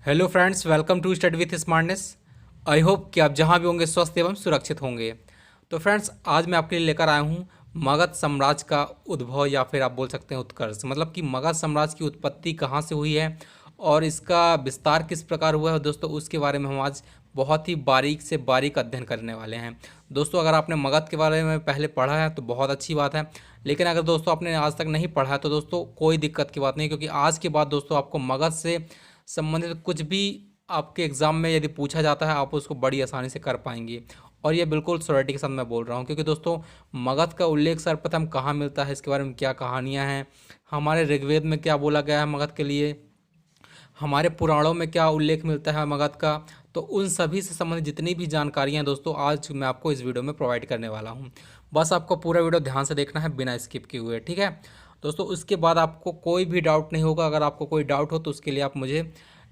Hello friends, welcome to study with smartness. I hope कि आप जहां भी होंगे स्वस्थ एवं सुरक्षित होंगे। तो फ्रेंड्स, आज मैं आपके लिए लेकर आया हूं मगध साम्राज्य का उद्भव या फिर आप बोल सकते हैं उत्कर्ष। मतलब कि मगध साम्राज्य की उत्पत्ति कहां से हुई है और इसका विस्तार किस प्रकार हुआ है दोस्तों, उसके बारे में हम आज बहुत ही बारीक से बारीक अध्ययन करने वाले हैं। दोस्तों, अगर आपने मगध के बारे में पहले पढ़ा है तो बहुत अच्छी बात है, लेकिन अगर दोस्तों आपने आज तक नहीं पढ़ा है तो दोस्तों कोई दिक्कत की बात नहीं, क्योंकि आज के बाद दोस्तों आपको मगध से संबंधित कुछ भी आपके एग्ज़ाम में यदि पूछा जाता है आप उसको बड़ी आसानी से कर पाएंगे। और ये बिल्कुल श्योरिटी के साथ मैं बोल रहा हूँ, क्योंकि दोस्तों मगध का उल्लेख सर्वप्रथम कहाँ मिलता है, इसके बारे में क्या कहानियाँ हैं, हमारे ऋग्वेद में क्या बोला गया है मगध के लिए, हमारे पुराणों में क्या उल्लेख मिलता है मगध का। तो उन सभी से संबंधित जितनी भी जानकारियाँ हैं दोस्तों आज मैं आपको इस वीडियो में प्रोवाइड करने वाला हूँ। बस आपको पूरा वीडियो ध्यान से देखना है बिना स्किप किए हुए, ठीक है दोस्तों। उसके बाद आपको कोई भी डाउट नहीं होगा। अगर आपको कोई डाउट हो तो उसके लिए आप मुझे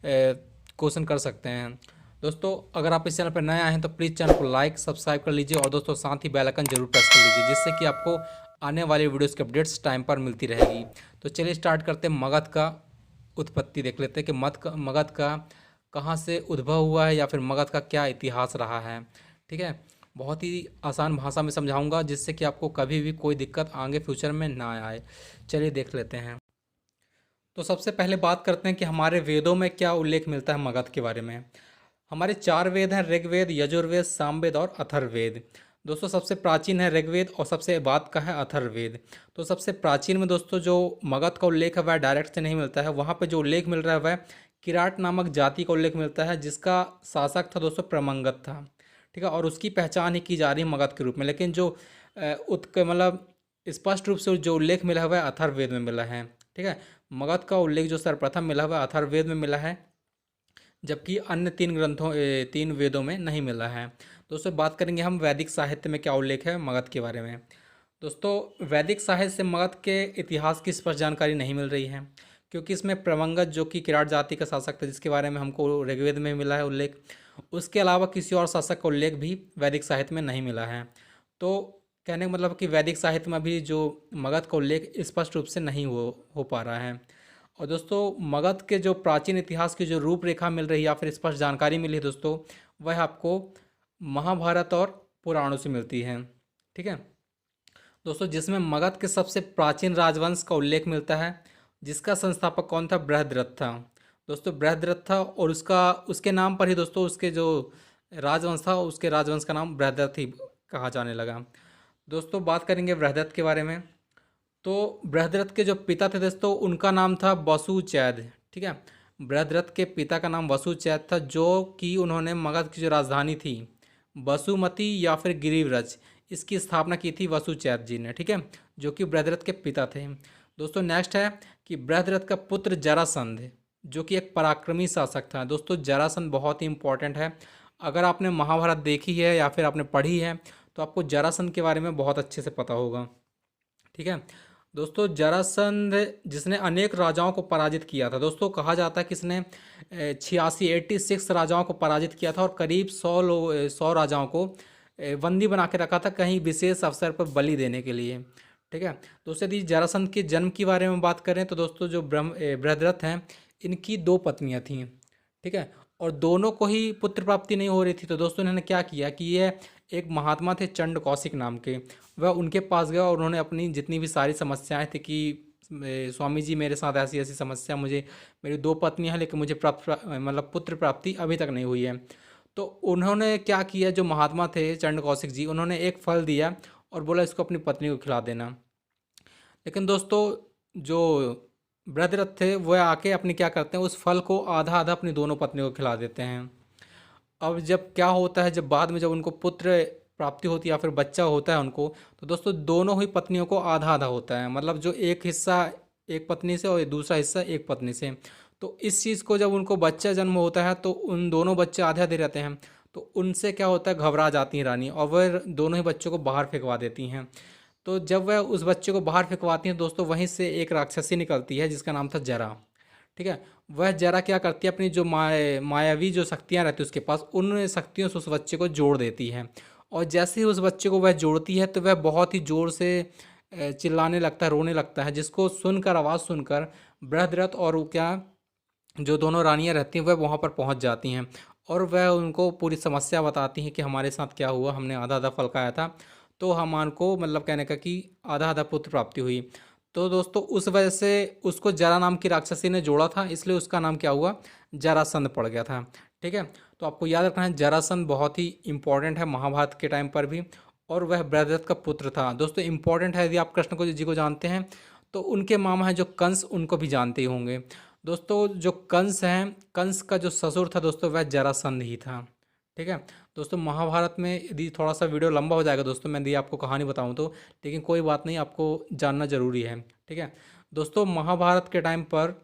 क्वेश्चन कर सकते हैं। दोस्तों, अगर आप इस चैनल पर नए आए हैं तो प्लीज़ चैनल को लाइक सब्सक्राइब कर लीजिए और दोस्तों साथ ही बेल आइकन जरूर प्रेस कर लीजिए, जिससे कि आपको आने वाली वीडियोस की अपडेट्स टाइम पर मिलती रहेगी। तो चलिए स्टार्ट करते हैं। मगध का उत्पत्ति देख लेते हैं कि मगध का कहाँ से उद्भव हुआ है या फिर मगध का क्या इतिहास रहा है। ठीक है, बहुत ही आसान भाषा में समझाऊंगा जिससे कि आपको कभी भी कोई दिक्कत आगे फ्यूचर में ना आए। चलिए देख लेते हैं। तो सबसे पहले बात करते हैं कि हमारे वेदों में क्या उल्लेख मिलता है मगध के बारे में। हमारे चार वेद हैं, ऋग्वेद, यजुर्वेद, सामवेद और अथर्ववेद। दोस्तों सबसे प्राचीन है ऋग्वेद और सबसे बाद का है अथर्ववेद। तो सबसे प्राचीन में दोस्तों जो मगध का उल्लेख है वह डायरेक्ट से नहीं मिलता है। वहाँ पे जो उल्लेख मिल रहा है वह किराट नामक जाति का उल्लेख मिलता है, जिसका शासक था दोस्तों प्रमंगत था। ठीक है, और उसकी पहचान ही की जा रही है मगध के रूप में। लेकिन जो उत्क मतलब स्पष्ट रूप से जो उल्लेख मिला हुआ है अथर्ववेद में मिला है। ठीक है, मगध का उल्लेख जो सर्वप्रथम मिला हुआ है अथर्ववेद में मिला है, जबकि अन्य तीन वेदों में नहीं मिला है। दोस्तों बात करेंगे हम वैदिक साहित्य में क्या उल्लेख है मगध के बारे में। दोस्तों वैदिक साहित्य से मगध के इतिहास की स्पष्ट जानकारी नहीं मिल रही है, क्योंकि इसमें प्रमंगत जो कि किराट जाति का शासक था जिसके बारे में हमको ऋग्वेद में मिला है उल्लेख, उसके अलावा किसी और शासक का उल्लेख भी वैदिक साहित्य में नहीं मिला है। तो कहने का मतलब कि वैदिक साहित्य में भी जो मगध का उल्लेख स्पष्ट रूप से नहीं हो पा रहा है। और दोस्तों मगध के जो प्राचीन इतिहास की जो रूपरेखा मिल रही है या फिर स्पष्ट जानकारी मिली है दोस्तों, वह आपको महाभारत और पुराणों से मिलती है। ठीक है दोस्तों, जिसमें मगध के सबसे प्राचीन राजवंश का उल्लेख मिलता है, जिसका संस्थापक कौन था, बृहद्रथ था। दोस्तों बृहद्रथ था और उसका उसके नाम पर ही दोस्तों उसके जो राजवंश था उसके राजवंश का नाम बृहद्रथ ही कहा जाने लगा। दोस्तों बात करेंगे बृहद्रथ के बारे में। तो बृहद्रथ के जो पिता थे दोस्तों उनका नाम था वसुचैद। ठीक है, बृहद्रथ के पिता का नाम वसुचैद था, जो कि उन्होंने मगध की जो राजधानी थी वसुमती या फिर गिरिव्रज, इसकी स्थापना की थी वसुचैद जी ने। ठीक है, जो कि बृहद्रथ के पिता थे। दोस्तों नेक्स्ट है कि बृहद्रथ का पुत्र जरासंध, जो कि एक पराक्रमी शासक था। दोस्तों जरासंध बहुत ही इंपॉर्टेंट है। अगर आपने महाभारत देखी है या फिर आपने पढ़ी है तो आपको जरासंध के बारे में बहुत अच्छे से पता होगा। ठीक है दोस्तों, जरासंध जिसने अनेक राजाओं को पराजित किया था। दोस्तों कहा जाता है कि इसने 86 राजाओं को पराजित किया था और करीब 100 राजाओं को बंदी बना के रखा था कहीं विशेष अवसर पर बलि देने के लिए। ठीक है दोस्तों, यदि जरासंध के जन्म के बारे में बात करें तो दोस्तों जो बृहद्रथ हैं इनकी दो पत्नियां थीं। ठीक है, और दोनों को ही पुत्र प्राप्ति नहीं हो रही थी। तो दोस्तों इन्होंने क्या किया कि ये एक महात्मा थे चंड कौशिक नाम के, वह उनके पास गया और उन्होंने अपनी जितनी भी सारी समस्याएं थी कि स्वामी जी मेरे साथ ऐसी ऐसी समस्या, मुझे मेरी दो पत्नियां हैं लेकिन मुझे मतलब पुत्र प्राप्ति अभी तक नहीं हुई है। तो उन्होंने क्या किया, जो महात्मा थे चंड कौशिक जी, उन्होंने एक फल दिया और बोला इसको अपनी पत्नी को खिला देना। लेकिन दोस्तों जो बृहद्रथ थे वह आके अपनी क्या करते हैं, उस फल को आधा आधा अपनी दोनों पत्नियों को खिला देते हैं। अब जब क्या होता है, जब बाद में जब उनको पुत्र प्राप्ति होती है या फिर बच्चा होता है उनको, तो दोस्तों दोनों ही पत्नियों को आधा आधा होता है। मतलब जो एक हिस्सा एक पत्नी से और दूसरा हिस्सा एक पत्नी से। तो इस चीज़ को जब उनको बच्चा जन्म होता है तो उन दोनों बच्चे आधे आधे रहते हैं। तो उनसे क्या होता है, घबरा जाती हैं रानी और वह दोनों ही बच्चों को बाहर फेंकवा देती हैं। तो जब वह उस बच्चे को बाहर फेंकवाती हैं दोस्तों, वहीं से एक राक्षसी निकलती है जिसका नाम था जरा। ठीक है, वह जरा क्या करती है, अपनी जो मायावी जो शक्तियाँ रहती है उसके पास, उन शक्तियों से उस बच्चे को जोड़ देती है। और जैसे ही उस बच्चे को वह जोड़ती है तो वह बहुत ही ज़ोर से चिल्लाने लगता है, रोने लगता है, जिसको सुनकर आवाज़ सुनकर बृहद्रथ और वो क्या जो दोनों रानियां रहती हैं वह वहाँ पर पहुँच जाती हैं और वह उनको पूरी समस्या बताती हैं कि हमारे साथ क्या हुआ, हमने आधा आधा फल खाया था तो हमान को मतलब कहने का कि आधा आधा पुत्र प्राप्ति हुई। तो दोस्तों उस वजह से उसको जरा नाम की राक्षसी ने जोड़ा था, इसलिए उसका नाम क्या हुआ, जरासंध पड़ गया था। ठीक है, तो आपको याद रखना है जरासंध बहुत ही इंपॉर्टेंट है महाभारत के टाइम पर भी, और वह बृहद्रथ का पुत्र था। दोस्तों इंपॉर्टेंट है, यदि आप कृष्ण को जी को जानते हैं तो उनके मामा हैं जो कंस, उनको भी जानते ही होंगे। दोस्तों जो कंस हैं, कंस का जो ससुर था दोस्तों वह जरासंध ही था। ठीक है दोस्तों, महाभारत में यदि थोड़ा सा वीडियो लंबा हो जाएगा दोस्तों मैं यदि आपको कहानी बताऊं तो, लेकिन कोई बात नहीं, आपको जानना जरूरी है। ठीक है दोस्तों, महाभारत के टाइम पर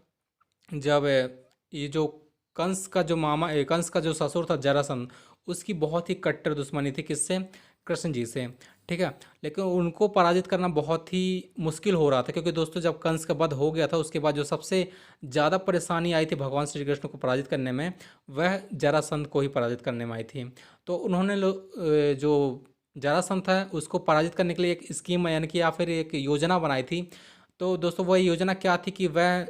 जब ये जो कंस का जो मामा कंस का जो ससुर था जरासंध, उसकी बहुत ही कट्टर दुश्मनी थी किससे, कृष्ण जी से। ठीक है, लेकिन उनको पराजित करना बहुत ही मुश्किल हो रहा था, क्योंकि दोस्तों जब कंस का वध हो गया था उसके बाद जो सबसे ज़्यादा परेशानी आई थी भगवान श्री कृष्ण को पराजित करने में, वह जरासंध को ही पराजित करने में आई थी। तो उन्होंने जो जरासंध था उसको पराजित करने के लिए एक स्कीम यानी कि या फिर एक योजना बनाई थी। तो दोस्तों वह योजना क्या थी कि वह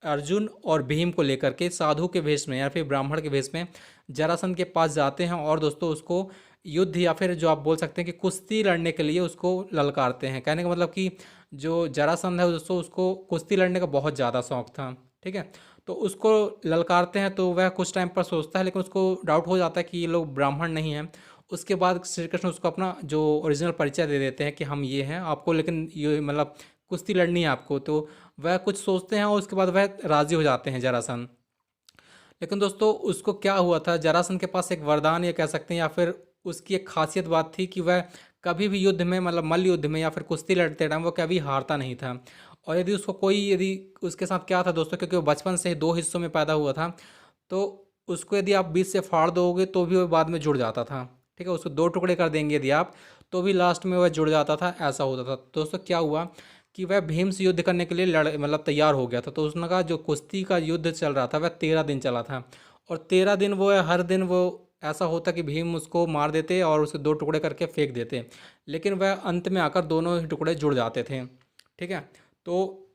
अर्जुन और भीम को लेकर के साधु के भेष में या फिर ब्राह्मण के भेष में जरासंध के पास जाते हैं और दोस्तों उसको युद्ध या फिर जो आप बोल सकते हैं कि कुश्ती लड़ने के लिए उसको ललकारते हैं। कहने का मतलब कि जो जरासंध है दोस्तों उसको कुश्ती लड़ने का बहुत ज़्यादा शौक था। ठीक है, तो उसको ललकारते हैं तो वह कुछ टाइम पर सोचता है, लेकिन उसको डाउट हो जाता है कि ये लोग ब्राह्मण नहीं हैं। उसके बाद श्री कृष्ण उसको अपना जो ओरिजिनल परिचय दे देते हैं कि हम ये हैं आपको, लेकिन ये मतलब कुश्ती लड़नी है आपको। तो वह कुछ सोचते हैं और उसके बाद वह राज़ी हो जाते हैं जरासंध। लेकिन दोस्तों उसको क्या हुआ था, जरासंध के पास एक वरदान ये कह सकते हैं या फिर उसकी एक खासियत बात थी कि वह कभी भी युद्ध में मतलब मल्ल युद्ध में या फिर कुश्ती लड़ते टाइम वो कभी हारता नहीं था। और यदि उसको कोई यदि उसके साथ क्या था दोस्तों, क्योंकि वो बचपन से ही दो हिस्सों में पैदा हुआ था, तो उसको यदि आप बीच से फाड़ दोगे तो भी वो बाद में जुड़ जाता था। ठीक है, उसको दो टुकड़े कर देंगे यदि आप, तो भी लास्ट में वह जुड़ जाता था, ऐसा होता था। दोस्तों क्या हुआ कि वह भीम से युद्ध करने के लिए लड़ मतलब तैयार हो गया था। तो उसने कहा जो कुश्ती का युद्ध चल रहा था वह 13 दिन चला था, और 13 दिन वो हर दिन वो ऐसा होता कि भीम उसको मार देते और उसके दो टुकड़े करके फेंक देते, लेकिन वह अंत में आकर दोनों ही टुकड़े जुड़ जाते थे। ठीक है, तो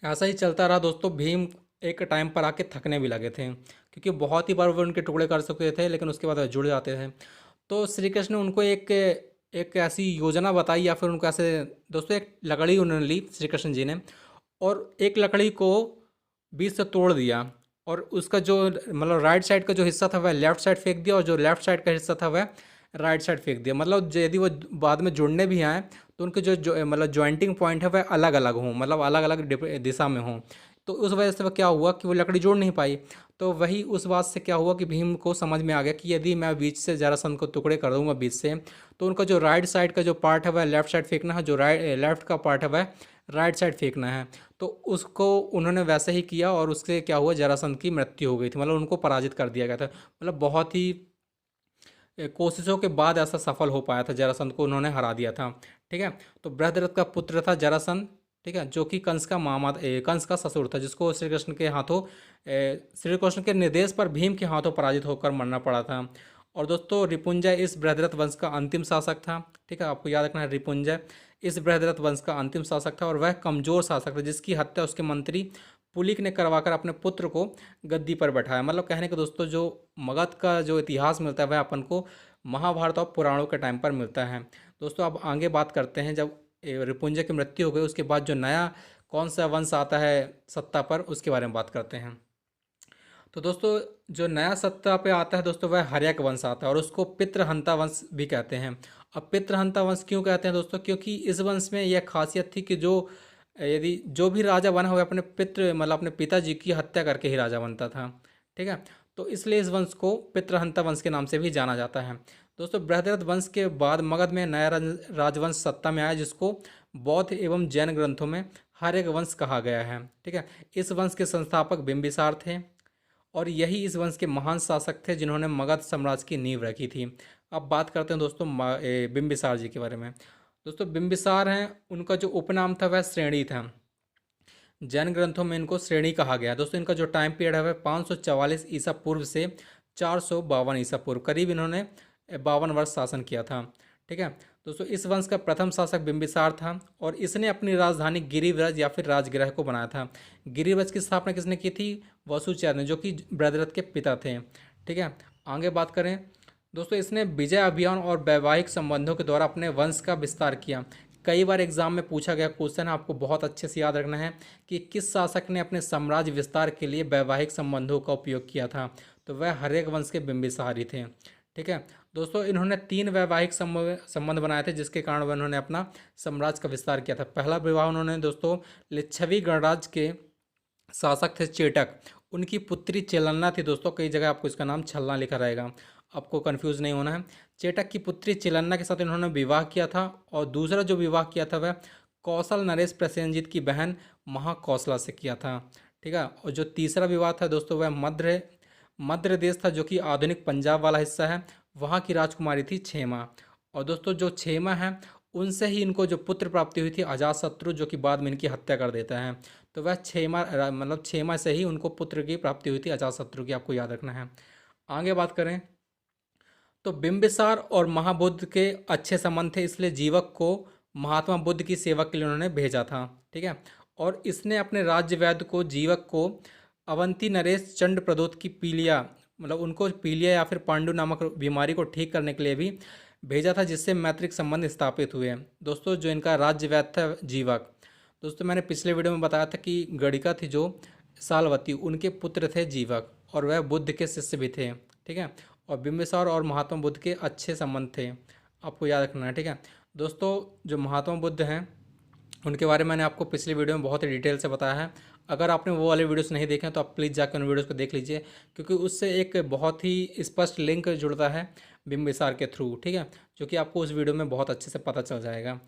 ऐसा ही चलता रहा दोस्तों। भीम एक टाइम पर आके थकने भी लगे थे, क्योंकि बहुत ही बार वो उनके टुकड़े कर सकते थे लेकिन उसके बाद वह जुड़ जाते थे। तो श्री कृष्ण ने उनको एक एक ऐसी योजना बताई या फिर उनको ऐसे दोस्तों एक लकड़ी उन्होंने ली श्री कृष्ण जी ने, और एक लकड़ी को बीच से तोड़ दिया और उसका जो मतलब राइट साइड का जो हिस्सा था वह लेफ्ट साइड फेंक दिया और जो लेफ्ट साइड का हिस्सा था वह राइट साइड फेंक दिया। मतलब यदि वो बाद में जुड़ने भी आए तो उनके जो मतलब जॉइंटिंग पॉइंट है वह अलग अलग हों, मतलब अलग अलग दिशा में हों। तो उस वजह से वह क्या हुआ कि वो लकड़ी जोड़ नहीं पाई। तो वही उस बात से क्या हुआ कि भीम को समझ में आ गया कि यदि मैं बीच से जरासंध को टुकड़े कर दूंगा बीच से, तो उनका जो राइट साइड का जो पार्ट है वह लेफ्ट साइड फेंकना है, जो लेफ्ट का पार्ट है वह राइट साइड फेंकना है। तो उसको उन्होंने वैसे ही किया और उससे क्या हुआ, जरासंध की मृत्यु हो गई थी, मतलब उनको पराजित कर दिया गया था। मतलब बहुत ही कोशिशों के बाद ऐसा सफल हो पाया था, जरासंध को उन्होंने हरा दिया था। ठीक है, तो बृहद्रथ का पुत्र था जरासंध। ठीक है, जो कि कंस का मामा कंस का ससुर था, जिसको श्री कृष्ण के हाथों श्री कृष्ण के निर्देश पर भीम के हाथों पराजित होकर मरना पड़ा था। और दोस्तों रिपुंजय इस बृहद्रथ वंश का अंतिम शासक था। ठीक है, आपको याद रखना है रिपुंजय इस बृहद्रथ वंश का अंतिम शासक था और वह कमजोर शासक था जिसकी हत्या उसके मंत्री पुलिक ने करवाकर अपने पुत्र को गद्दी पर बैठाया। मतलब कहने को दोस्तों जो मगध का जो इतिहास मिलता है वह अपन को महाभारत और पुराणों के टाइम पर मिलता है। दोस्तों अब आगे बात करते हैं, जब रिपुंजय की मृत्यु हो गई उसके बाद जो नया कौन सा वंश आता है सत्ता पर उसके बारे में बात करते हैं। तो दोस्तों जो नया सत्ता पे आता है दोस्तों वह हर्यक वंश आता है और उसको पितृहंता वंश भी कहते हैं। अब पितृहंता वंश क्यों कहते हैं दोस्तों, क्योंकि इस वंश में यह खासियत थी कि जो यदि जो भी राजा बना हुआ अपने पितृ मतलब अपने पिताजी की हत्या करके ही राजा बनता था। ठीक है, तो इसलिए इस वंश को पितृहंता वंश के नाम से भी जाना जाता है। दोस्तों बृहद्रथ वंश के बाद मगध में नया राजवंश सत्ता में आया जिसको बौद्ध एवं जैन ग्रंथों में हर्यक वंश कहा गया है। ठीक है, इस वंश के संस्थापक बिंबिसार थे और यही इस वंश के महान शासक थे जिन्होंने मगध साम्राज्य की नींव रखी थी। अब बात करते हैं दोस्तों बिंबिसार जी के बारे में। दोस्तों बिंबिसार हैं, उनका जो उपनाम था वह श्रेणी था। जैन ग्रंथों में इनको श्रेणी कहा गया। दोस्तों इनका जो टाइम पीरियड है वह 544 ईसा पूर्व से 452 ईसा पूर्व, करीब इन्होंने 52 वर्ष शासन किया था। ठीक है, दोस्तों इस वंश का प्रथम शासक बिंबिसार था और इसने अपनी राजधानी गिरिव्रज या फिर राजगृह को बनाया था। गिरिव्रज की स्थापना किसने की थी? वसुचैर ने, जो कि बृहद्रथ के पिता थे। ठीक है, आगे बात करें दोस्तों, इसने विजय अभियान और वैवाहिक संबंधों के द्वारा अपने वंश का विस्तार किया। कई बार एग्जाम में पूछा गया क्वेश्चन है, आपको बहुत अच्छे से याद रखना है कि किस शासक ने अपने साम्राज्य विस्तार के लिए वैवाहिक संबंधों का उपयोग किया था। तो वह हर्यक वंश के बिंबिसार ही थे। ठीक है दोस्तों, इन्होंने 3 वैवाहिक संबंध बनाए थे, जिसके कारण वह इन्होंने अपना साम्राज्य का विस्तार किया था। पहला विवाह उन्होंने दोस्तों लिच्छवी गणराज्य के शासक थे चेटक, उनकी पुत्री चिलन्ना थी। दोस्तों कई जगह आपको इसका नाम छलना लिखा रहेगा, आपको कंफ्यूज नहीं होना है। चेटक की पुत्री चिलन्ना के साथ इन्होंने विवाह किया था। और दूसरा जो विवाह किया था वह कौशल नरेश प्रसेनजीत की बहन महाकौशला से किया था। ठीक है, और जो तीसरा विवाह था दोस्तों वह मध्य देश था, जो कि आधुनिक पंजाब वाला हिस्सा है। वहाँ की राजकुमारी थी क्षेमा। और दोस्तों जो क्षेमा है उनसे ही इनको जो पुत्र प्राप्ति हुई थी अजातशत्रु, जो कि बाद में इनकी हत्या कर देता है। तो वह क्षेमा से ही उनको पुत्र की प्राप्ति हुई थी अजातशत्रु की, आपको याद रखना है। आगे बात करें तो बिंबिसार और महाबुद्ध के अच्छे संबंध थे, इसलिए जीवक को महात्मा बुद्ध की सेवा के लिए उन्होंने भेजा था। ठीक है, और इसने अपने राज्य वैद्य को जीवक को अवंती नरेश चंड प्रदोत की पीलिया, उनको पीलिया या फिर पांडु नामक बीमारी को ठीक करने के लिए भी भेजा था, जिससे मैत्रिक संबंध स्थापित हुए। दोस्तों जो इनका राज्य वैद्य था जीवक, दोस्तों मैंने पिछले वीडियो में बताया था कि गणिका थी जो सालवती, उनके पुत्र थे जीवक और वह बुद्ध के शिष्य भी थे। ठीक है, और बिंबिसार और महात्मा बुद्ध के अच्छे संबंध थे, आपको याद रखना है। ठीक है दोस्तों, जो महात्मा बुद्ध हैं उनके बारे में मैंने आपको पिछली वीडियो में बहुत ही डिटेल से बताया है। अगर आपने वो वाले वीडियोस नहीं देखे हैं तो आप प्लीज़ जाकर उन वीडियोस को देख लीजिए, क्योंकि उससे एक बहुत ही स्पष्ट लिंक जुड़ता है बिंबिसार के थ्रू। ठीक है, जो कि आपको उस वीडियो में बहुत अच्छे से पता चल जाएगा।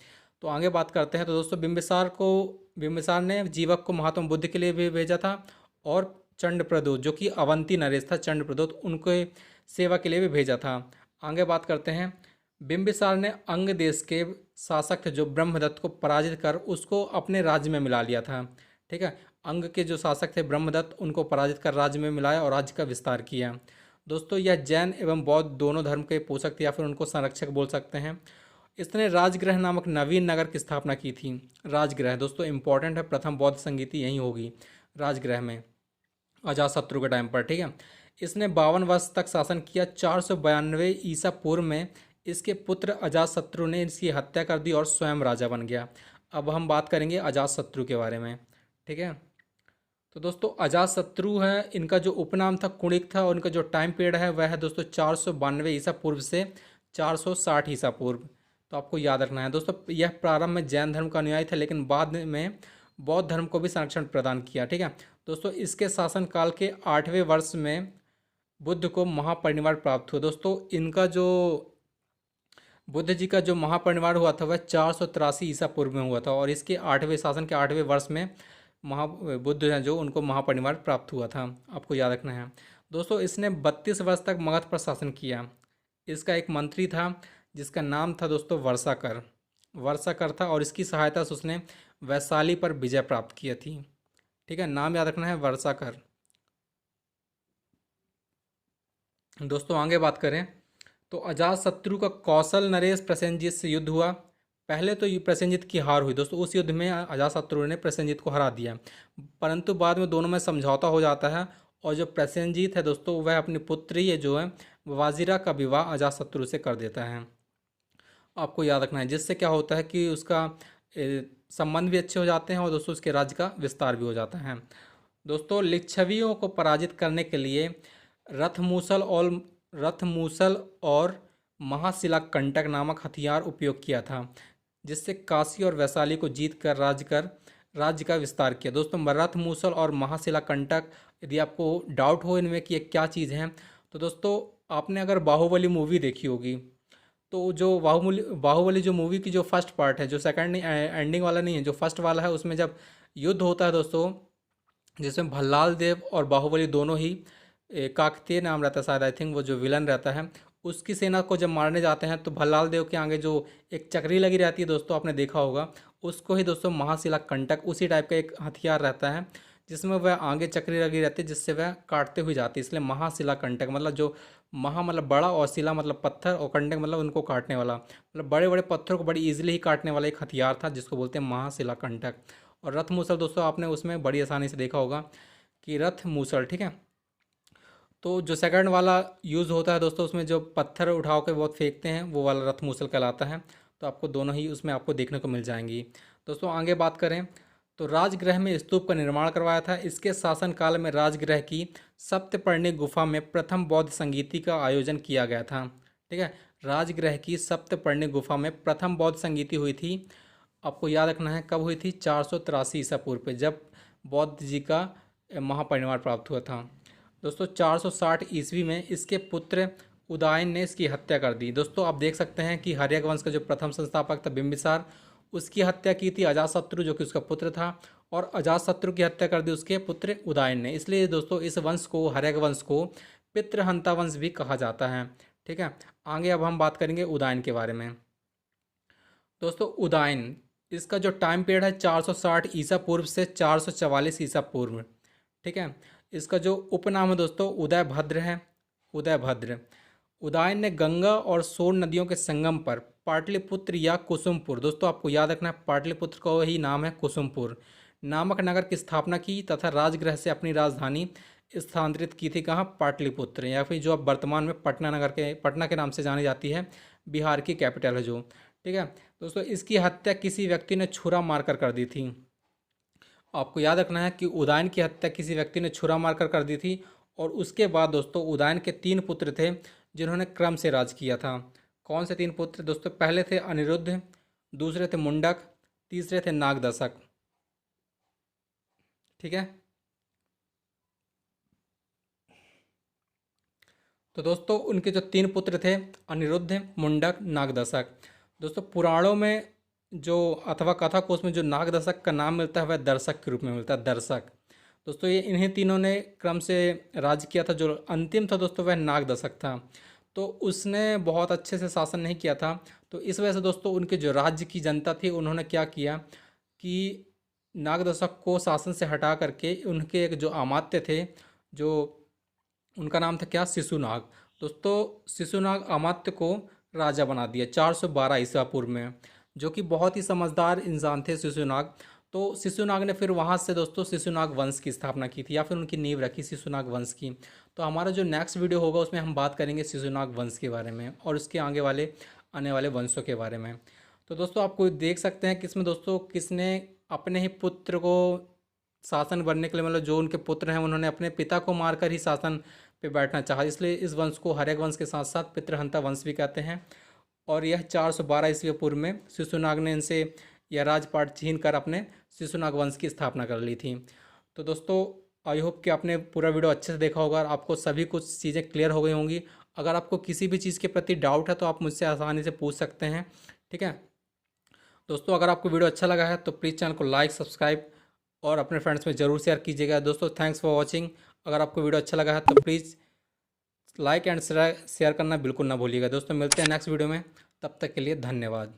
तो आगे बात करते हैं। तो दोस्तों बिंबिसार ने जीवक को महात्मा बुद्ध के लिए भी भेजा था और चंड प्रदोत, जो कि अवंती नरेश था चंड प्रदोत, उनके सेवा के लिए भी भेजा था। आगे बात करते हैं। बिंबिसार ने अंग देश के शासक थे जो ब्रह्मदत्त को पराजित कर उसको अपने राज्य में मिला लिया था। ठीक है, अंग के जो शासक थे ब्रह्मदत्त, उनको पराजित कर राज्य में मिलाया और राज्य का विस्तार किया। दोस्तों यह जैन एवं बौद्ध दोनों धर्म के पोषक थे, या फिर उनको संरक्षक बोल सकते हैं। इसने राजगृह नामक नवीन नगर की स्थापना की थी। राजगृह दोस्तों इंपॉर्टेंट है, प्रथम बौद्ध संगीति यहीं होगी राजगृह में, अजातशत्रु के टाइम पर। ठीक है, इसने 52 वर्ष तक शासन किया। 492 ईसा पूर्व में इसके पुत्र अजातशत्रु ने इसकी हत्या कर दी और स्वयं राजा बन गया। अब हम बात करेंगे अजातशत्रु के बारे में। ठीक है, तो दोस्तों अजातशत्रु है, इनका जो उपनाम था कुणिक था, और इनका जो टाइम पीरियड है वह है दोस्तों 492 ईसा पूर्व से 460 ईसा पूर्व। तो आपको याद रखना है दोस्तों, यह प्रारंभ में जैन धर्म का अनुयायी था, लेकिन बाद में बौद्ध धर्म को भी संरक्षण प्रदान किया। ठीक है दोस्तों, इसके शासनकाल के 8वें वर्ष में बुद्ध को महापरिनिर्वाण प्राप्त हुआ। दोस्तों इनका जो बुद्ध जी का जो महापरिनिर्वाण हुआ था वह 483 ईसा पूर्व में हुआ था, और इसके 8वें शासन के 8वें वर्ष में बुद्ध हैं जो उनको महापरिनिर्वाण प्राप्त हुआ था, आपको याद रखना है। दोस्तों इसने 32 वर्ष तक मगध पर शासन किया। इसका एक मंत्री था जिसका नाम था दोस्तों वर्षाकर था, और इसकी सहायता से उसने वैशाली पर विजय प्राप्त की थी। ठीक है, नाम याद रखना है वर्षाकर। दोस्तों आगे बात करें तो अजातशत्रु का कौशल नरेश प्रसेनजीत से युद्ध हुआ। पहले तो प्रसेनजीत की हार हुई दोस्तों, उस युद्ध में अजातशत्रु ने प्रसेनजीत को हरा दिया, परंतु बाद में दोनों में समझौता हो जाता है, और जो प्रसेनजीत है दोस्तों वह अपनी पुत्री जो है वाजिरा का विवाह अजातशत्रु से कर देता है, आपको याद रखना है। जिससे क्या होता है कि उसका संबंध भी अच्छे हो जाते हैं और दोस्तों उसके राज्य का विस्तार भी हो जाता है। दोस्तों लिच्छवियों को पराजित करने के लिए रथमूसल और महाशिला कंटक नामक हथियार उपयोग किया था, जिससे काशी और वैशाली को जीत कर राज्य का विस्तार किया। दोस्तों रथमूसल और महाशिला कंटक, यदि आपको डाउट हो इनमें कि ये क्या चीज़ हैं, तो दोस्तों आपने अगर बाहुबली मूवी देखी होगी, तो जो बाहुबली जो मूवी की जो फर्स्ट पार्ट है, जो सेकंड एंडिंग वाला नहीं है, जो फर्स्ट वाला है, उसमें जब युद्ध होता है दोस्तों, जिसमें भल्लाल देव और बाहुबली दोनों ही, काकतीय नाम रहता है शायद, आई थिंक वो जो विलन रहता है, उसकी सेना को जब मारने जाते हैं तो भल्लाल देव के आगे जो एक चक्री लगी रहती है दोस्तों, आपने देखा होगा, उसको ही दोस्तों महाशिला कंटक, उसी टाइप का एक हथियार रहता है जिसमें वह आगे चक्री लगी रहती है जिससे वह काटते हुए जाती है, इसलिए महाशिला कंटक मतलब जो महा मतलब बड़ा और शिला मतलब पत्थर और कंटक मतलब उनको काटने वाला, मतलब बड़े बड़े पत्थरों को बड़ी इजीली ही काटने वाला एक हथियार था जिसको बोलते हैं महाशिला कंटक। और रथ मूसल दोस्तों आपने उसमें बड़ी आसानी से देखा होगा कि रथ मूसल, ठीक है। तो जो सेकंड वाला यूज़ होता है दोस्तों उसमें जो पत्थर उठाओ के बहुत फेंकते हैं वो वाला रथ मूसल कहलाता है। तो आपको दोनों ही उसमें आपको देखने को मिल जाएंगी। दोस्तों आगे बात करें तो राजगृह में स्तूप का निर्माण करवाया था। इसके शासनकाल में राजगृह की सप्तपर्णी गुफा में प्रथम बौद्ध संगीति का आयोजन किया गया था, ठीक है। राजगृह की सप्तपर्णी गुफा में प्रथम बौद्ध संगीति हुई थी। आपको याद रखना है कब हुई थी, 483 ईसा पूर्व पे, जब बौद्ध जी का महापरिनिर्वाण प्राप्त हुआ था। दोस्तों 460 ईस्वी में इसके पुत्र उदयन ने इसकी हत्या कर दी। दोस्तों आप देख सकते हैं कि हर्यक वंश का जो प्रथम संस्थापक था बिंबिसार, उसकी हत्या की थी अजातशत्रु जो कि उसका पुत्र था, और अजातशत्रु की हत्या कर दी उसके पुत्र उदयन ने। इसलिए दोस्तों इस वंश को, हर्यक वंश को पितृहंता वंश भी कहा जाता है, ठीक है। आगे अब हम बात करेंगे उदयन के बारे में। दोस्तों उदयन, इसका जो टाइम पीरियड है 460 ईसा पूर्व से 444 ईसा पूर्व, ठीक है। इसका जो उपनाम है दोस्तों उदयभद्र है, उदयभद्र। उदयन ने गंगा और सोन नदियों के संगम पर पाटलिपुत्र या कुसुमपुर, दोस्तों आपको याद रखना है पाटलिपुत्र का ही नाम है कुसुमपुर, नामक नगर की स्थापना की तथा राजगृह से अपनी राजधानी स्थानांतरित की थी। कहाँ, पाटलिपुत्र, या फिर जो अब वर्तमान में पटना नगर के, पटना के नाम से जानी जाती है, बिहार की कैपिटल है जो, ठीक है। दोस्तों इसकी हत्या किसी व्यक्ति ने छुरा मारकर कर दी थी। आपको याद रखना है कि उदयन की हत्या किसी व्यक्ति ने छुरा मारकर कर दी थी। और उसके बाद दोस्तों उदयन के 3 पुत्र थे जिन्होंने क्रम से राज किया था। कौन से 3 पुत्र दोस्तों, पहले थे अनिरुद्ध, दूसरे थे मुंडक, तीसरे थे नागदशक, ठीक है। तो दोस्तों उनके जो 3 पुत्र थे अनिरुद्ध, मुंडक, नागदशक, दोस्तों पुराणों में जो अथवा कथा कोश में जो नागदशक का नाम मिलता है वह दर्शक के रूप में मिलता है, दर्शक। दोस्तों ये इन्हीं तीनों ने क्रम से राज किया था। जो अंतिम था दोस्तों वह नागदशक था, तो उसने बहुत अच्छे से शासन नहीं किया था। तो इस वजह से दोस्तों उनके जो राज्य की जनता थी उन्होंने क्या किया कि नागदशक को शासन से हटा करके उनके एक जो अमात्य थे, जो उनका नाम था क्या, शिशुनाग। दोस्तों शिशुनाग अमात्य को राजा बना दिया 412 ईसा पूर्व में, जो कि बहुत ही समझदार इंसान थे शिशुनाग। तो शिशुनाग ने फिर वहाँ से दोस्तों शिशुनाग वंश की स्थापना की थी, या फिर उनकी नींव रखी शिशुनाग वंश की। तो हमारा जो नेक्स्ट वीडियो होगा उसमें हम बात करेंगे शिशुनाग वंश के बारे में और उसके आगे वाले आने वाले वंशों के बारे में। तो दोस्तों आप कोई देख सकते हैं कि इसमें दोस्तों किसने अपने ही पुत्र को शासन बनने के लिए, मतलब जो उनके पुत्र हैं उन्होंने अपने पिता को मारकर ही शासन पे बैठना चाहा, इसलिए इस वंश को हर्यक वंश के साथ साथ पितृहंता वंश भी कहते हैं। और यह 412 ईस्वी पूर्व में शिशुनाग ने इनसे यह राजपाट छीन कर अपने शिशुनाग वंश की स्थापना कर ली थी। तो दोस्तों आई होप कि आपने पूरा वीडियो अच्छे से देखा होगा और आपको सभी कुछ चीज़ें क्लियर हो गई होंगी। अगर आपको किसी भी चीज़ के प्रति डाउट है तो आप मुझसे आसानी से पूछ सकते हैं, ठीक है। दोस्तों अगर आपको वीडियो अच्छा लगा है तो प्लीज़ चैनल को लाइक, सब्सक्राइब और अपने फ्रेंड्स में ज़रूर शेयर कीजिएगा। दोस्तों थैंक्स फॉर वॉचिंग। अगर आपको वीडियो अच्छा लगा है तो प्लीज़ लाइक एंड शेयर करना बिल्कुल ना भूलिएगा। दोस्तों मिलते हैं नेक्स्ट वीडियो में, तब तक के लिए धन्यवाद।